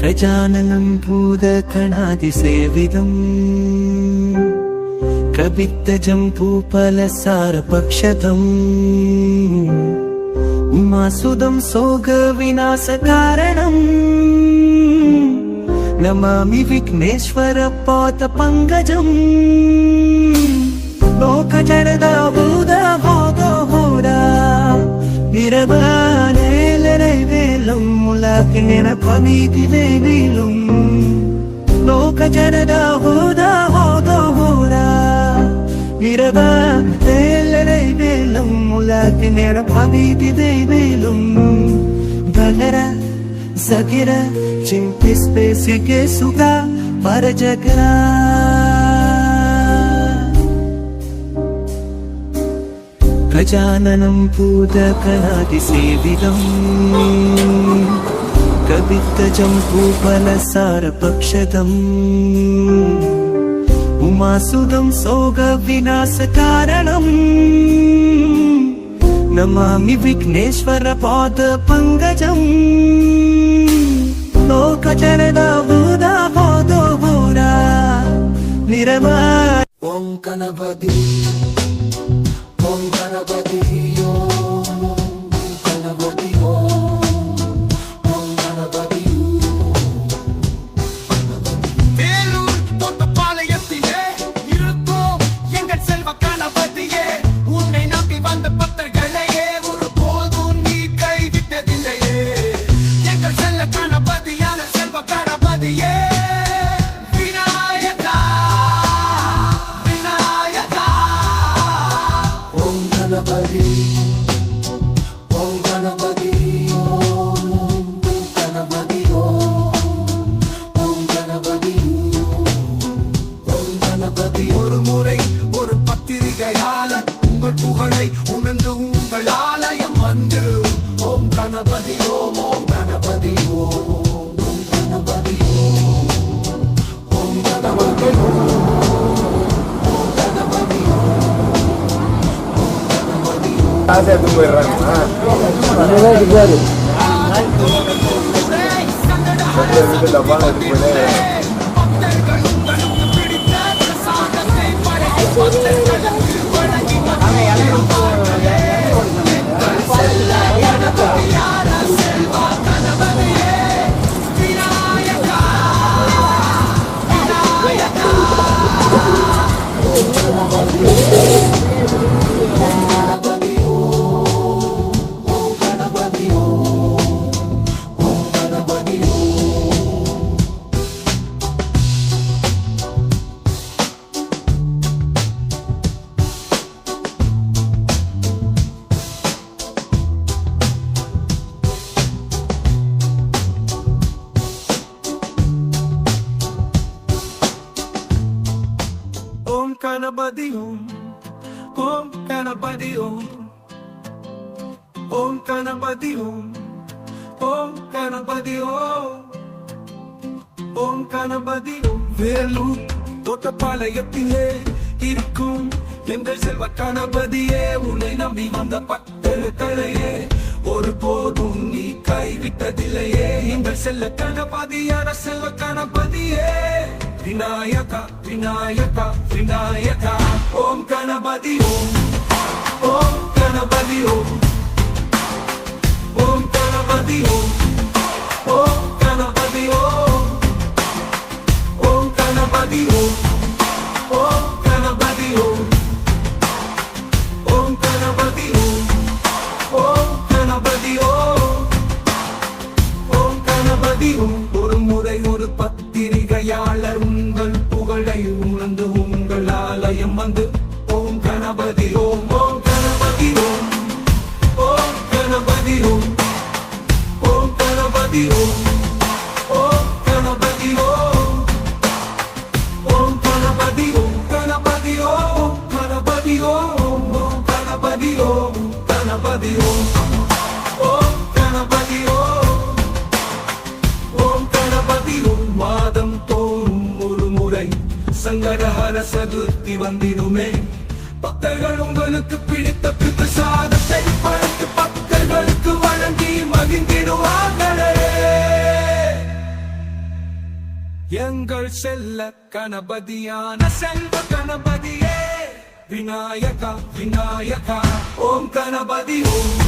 गजाननं भूतगणाधिसेवितम् कपित्तजम्बूफलसारभक्षितम् उमासुतं सोगविनाशकारणम् Namami विघ्नेश्वरपादपङ्कजम् लोकजनदाभूतबोधबोधा निरवनेलनैवेलं मुलाकेन पवितिदेवीलुं लोकजनदाभूतबोधा निरवनेलनैवेलं मुलाकेन पवितिदेवीलुं भगरा Zakira, Chimpi Space Suga, Parajagara Gajananam Bhutaganaधिसेवितम् कपित्तजम्बूफलसारभक्षितम् उमासुतं सोगविनाशकारणम् Namami विघ्नेश्वरपादपङ्कजम् लोकजनदाभूतबोधा निरवः Om Ganapati Om Ganapati Om Ganapati Om Ganapati Velur Thotapalayathile irukkom engal selva Ganapathiye unnai nambi vanda பக்தர்களையே ஒருபோதும் நீ கைவிட்டதில்லையே எங்கள் செல்ல கணபதியான செல்வ கணபதியே விநாயகா விநாயகா ஓம் கணபதி ஓம் கணபதி ஓம் கணபதி ஓம் கணபதி ஓம் கணபதி ஒரு முறை ஒரு பத்திரிகையாளர் உங்கள் புகழை உணர்ந்து உங்கள் ஆலயம் வந்து ஓம் கணபதி ஓம் கணபதி ஓம் கணபதி ஓம் கணபதி ஓம் கணபதி பக்தர்கள் உங்களுக்கு பிடித்த பிரசாதத்தை படைத்து பக்தர்களுக்கு வழங்கி Ganapati Om Ganapati Om Ganapati Om Ganapati Om Ganapati Velur Thotapalayathile irukkom எங்கள் செல்வ கணபதியே உன்னை நம்பி வந்த பக்தர்களையே ஒருபோதும் நீ கைவிட்டதில்லையே எங்கள் செல்ல கணபதியான செல்வ கணபதியே விநாயகா விநாயகா விநாயகா ஓம் கணபதி ஓம் கணபதி ஓம் கணபதி ஓம் கணபதி ஓம் கணபதி ஓம் கணபதி ஓம் கணபதி ஓம் கணபதி ஓம் கணபதி ஒரு முறை ஒரு பத்திரிகையாளர் உங்கள் புகழை உணர்ந்து உங்கள் ஆலயம் வந்து ஓம் கணபதி ஓம் கணபதி ஓம் கணபதி ஓம் கணபதி ஓம் கணபதி ஓம் கணபதி கணபதி கணபதி கணபதி கணபதி ஓம் கணபதி ஓம் கணபதி மாதம் தோறும் ஒரு முறை சங்கடஹர சதுர்த்தி வந்திடுமே பக்தர்கள் உங்களுக்கு பிடித்த பிரசாதத்தை படைத்து பக்தர்களுக்கு வழங்கி மகிழ்ந்திடுவார்களே எங்கள் செல்ல கணபதியான செல்வ கணபதியே விநாயகா விநாயகா ஓம் கணபதி ஓம்